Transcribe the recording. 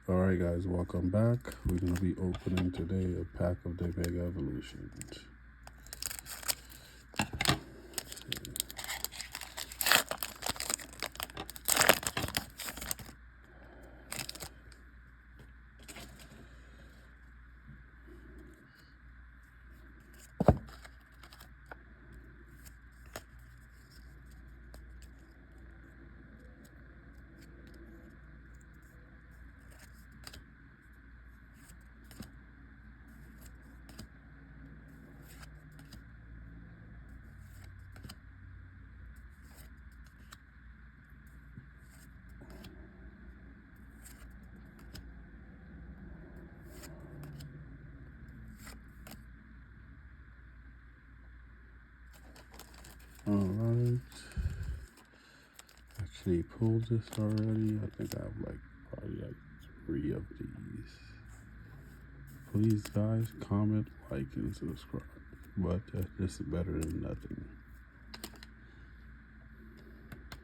Alright guys, welcome back. We're going to be opening today a pack of the Mega Evolutions. Alright. Actually pulled this already. I think I have probably 3 of these. Please guys, comment, like, and subscribe. But this is better than nothing.